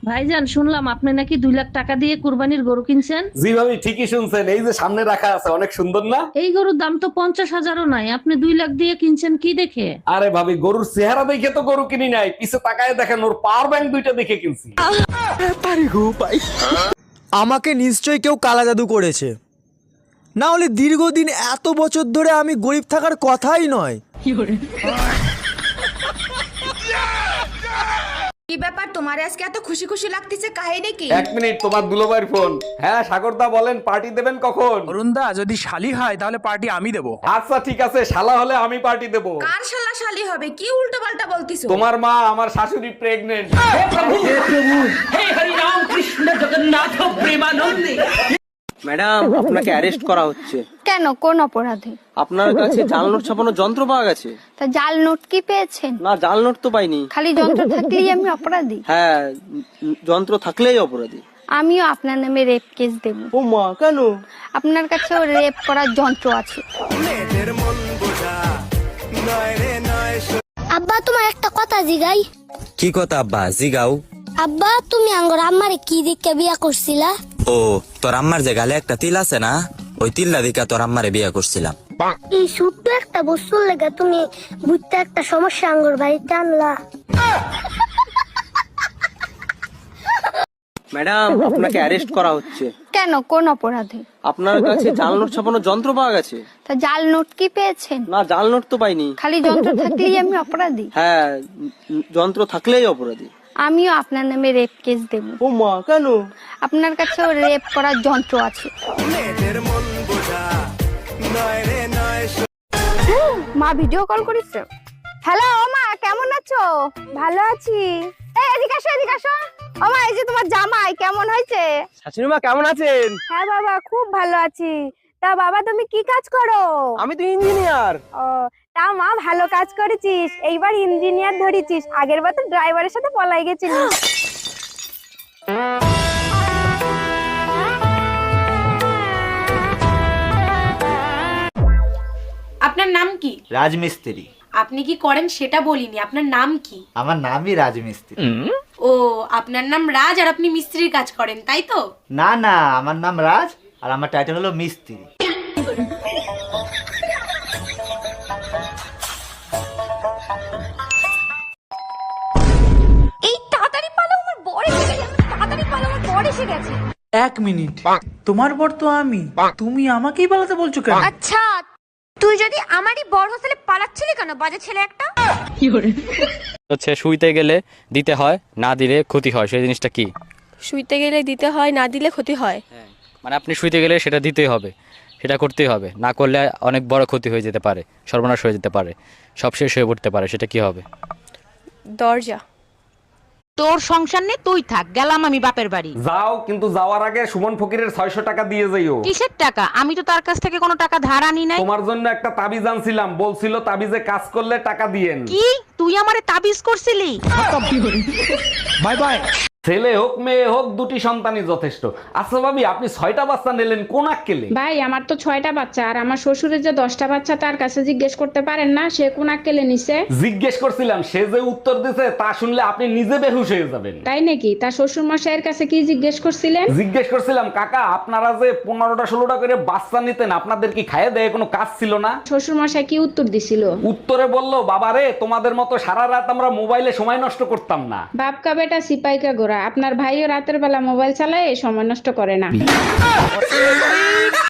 ভাইজান, শুনলাম আপনি নাকি 2 লাখ টাকা দিয়ে কুরবানির গরু কিনছেন। জি ভাবি, ঠিকই শুনছেন। এই যে সামনে রাখা আছে, অনেক সুন্দর না? এই গরুর দাম তো 50,000ও নাই, আপনি 2 লাখ দিয়ে কিনছেন কি দেখে? আরে ভাবি, গরুর চেহারা দেখে তো গরু কিনি নাই, পিছে তাকায় দেখেন ওর পাওয়ার ব্যাংক দুইটা দেখে কিনছি। আমাকে নিশ্চয়ই কেউ কালা জাদু করেছে, না হলে দীর্ঘদিন এত বছর ধরে আমি গরিব থাকার কথাই নয়। কি ব্যাপার তোমার আজকে এত খুশি খুশি লাগতেছে, কাহিনী কি? 1 মিনিট, তোমার দুলোবাইর ফোন। হ্যাঁ সাগরদা বলেন, পার্টি দেবেন কখন? অরুণদা, যদি শালি হয় তাহলে পার্টি আমি দেবো। আচ্ছা ঠিক আছে, শালা হলে আমি পার্টি দেব। কার শালা শালি হবে? কি উল্টো পাল্টা বলতিছো? তোমার মা, আমার শাশুড়ি প্রেগনেন্ট। ম্যাডাম, আপনাকে অ্যারেস্ট করা হচ্ছে। কেন, কোন অপরাধে? আপনার কাছে জাল নোট ছাপানোর যন্ত্র পাওয়া গেছে। তা জাল নোট কি পেয়েছেন? না, জাল নোট তো পাইনি। খালি যন্ত্র থাকলেই আমি অপরাধী? হ্যাঁ, যন্ত্র থাকলেই অপরাধী। আমিও আপনার নামে রেপ কেস দেব। ও মা, কেন? আপনার কাছেও রেপ করার যন্ত্র আছে। আব্বা, তোমার একটা কথা জিগাই। কি কথা আব্বা? জিগাও। আব্বা, তুমি আঙ্গর আম্মারে কি দিকে বিয়া করছিলা? ও, তোর আম্মার যে গালে একটা তিল আছে না, ওই তিল্লা দিকা তোর আম্মারে বিয়া করছিলাম। এই ছোট্ট একটা বস্তুর লেগে তুমি বুঝতে একটা সমস্যা আঙ্গর বাড়িতে আনলা। ম্যাডাম, আপনাকে অ্যারেস্ট করা হচ্ছে। কেন, কোন অপরাধে? আপনার কাছে জাল নোট ছাপানোর যন্ত্র পাওয়া গেছে। তা জাল নোট কি পেয়েছেন? না, জাল নোট তো পাইনি। খালি যন্ত্র থাকলেই আমি অপরাধী? হ্যাঁ, যন্ত্র থাকলেই অপরাধী। আমিও আপনার নামে রেপ কেস দেব। ও মা, কেন? আপনার কাছেও রেপ করার যন্ত্র আছে। মা ভিডিও কল করেছে। হ্যালো মা, কেমন আছো? ভালো আছি। এই এদিকে আসো, এদিকে আসো। ও মা, এই যে তোমার জামাই কেমন হয়েছে? শাশুড়ি মা, কেমন আছেন? হ্যাঁ বাবা, খুব ভালো আছি। তা বাবা, তুমি কি কাজ করো? আমি তো ইঞ্জিনিয়ার। ও, তা মা ভালো কাজ করেছিস, এইবার ইঞ্জিনিয়ার ধরেছিস, আগের বার তো ড্রাইভারের সাথে পলাই গেছিলিস। আপনার নাম কি? রাজমিস্ত্রি। আপনি কি করেন সেটা বলিনি, আপনার নাম কি? আমার নামই রাজমিস্ত্রি। ও, আপনার নাম রাজ আর আপনি মিস্ত্রির কাজ করেন, তাই তো? না না, আমার নাম রাজ আর আমার টাইটেল হলো মিস্ত্রি। এই তাড়াতাড়ি পালো, আমার বর এসে গেছে। তাড়াতাড়ি পালো, আমার বর এসে গেছে। 1 মিনিট, তোমার বর তো আমি, তুমি আমাকেই পালাতে বলছো কেন? আচ্ছা, তুই যদি আমারই বর হোস্টেলে পালাচ্ছিলি কেন, বাজে ছেলে একটা? হচ্ছে শুইতে গেলে দিতে হয়, না দিলে ক্ষতি হয়, সেই জিনিসটা কি? শুইতে গেলে দিতে হয়, না দিলে ক্ষতি হয়। মানে আপনি শুইতে গেলে সেটা দিতেই হবে, সেটা করতেই হবে, না করলে অনেক বড় ক্ষতি হয়ে যেতে পারে, সর্বনাশ হয়ে যেতে পারে, সব শেষ হয়ে পড়তে পারে। সেটা কি হবে? দরজা। তোর সংসার নেই, তুই থাক, গেলাম আমি বাপের বাড়ি। যাও, কিন্তু যাওয়ার আগে সুমন ফকিরের 600 টাকা দিয়ে যাইও। কিসের টাকা? আমি তো তার কাছ থেকে কোনো টাকা ধার আনি নাই। তোমার জন্য একটা তাবিজ আনছিলাম, বলছিল তাবিজে কাজ করলে টাকা দিয়েন। কি, তুই আমারে তাবিজ করছিলি? Bye bye. ছেলে হোক মেয়ে হোক, দুটি সন্তানই যথেষ্ট। আচ্ছা ভাবি, আপনি 6টা বাচ্চা নিলেন, কোন আক্কেলে? ভাই, আমার তো 6টা বাচ্চা, আর আমার শ্বশুরের যে 10টা বাচ্চা, তার কাছে জিজ্ঞেস করতে পারেন না সে কোন আক্কেলে নিছে? জিজ্ঞেস করছিলাম, সে যে উত্তর দিছে তা শুনলে আপনি নিজে বেহুশ হয়ে যাবেন। তাই নাকি? তার শ্বশুর মশাইয়ের কাছে কি জিজ্ঞেস করছিলেন? জিজ্ঞেস করছিলাম, কাকা আপনারা যে 15টা 16টা করে বাচ্চা নিতেন, আপনাদের কি খাইয়ে দেয় কোনো কাজ ছিল না? শ্বশুর মশাই কি উত্তর দিছিল? উত্তরে বলল, বাবারে তোমাদের মতো সারা রাত আমরা মোবাইলে সময় নষ্ট করতাম না। বাপকা বেটা সিপাইকা গোরা, আপনার ভাইও রাতের বেলা মোবাইল চালায়, সময় নষ্ট করে না।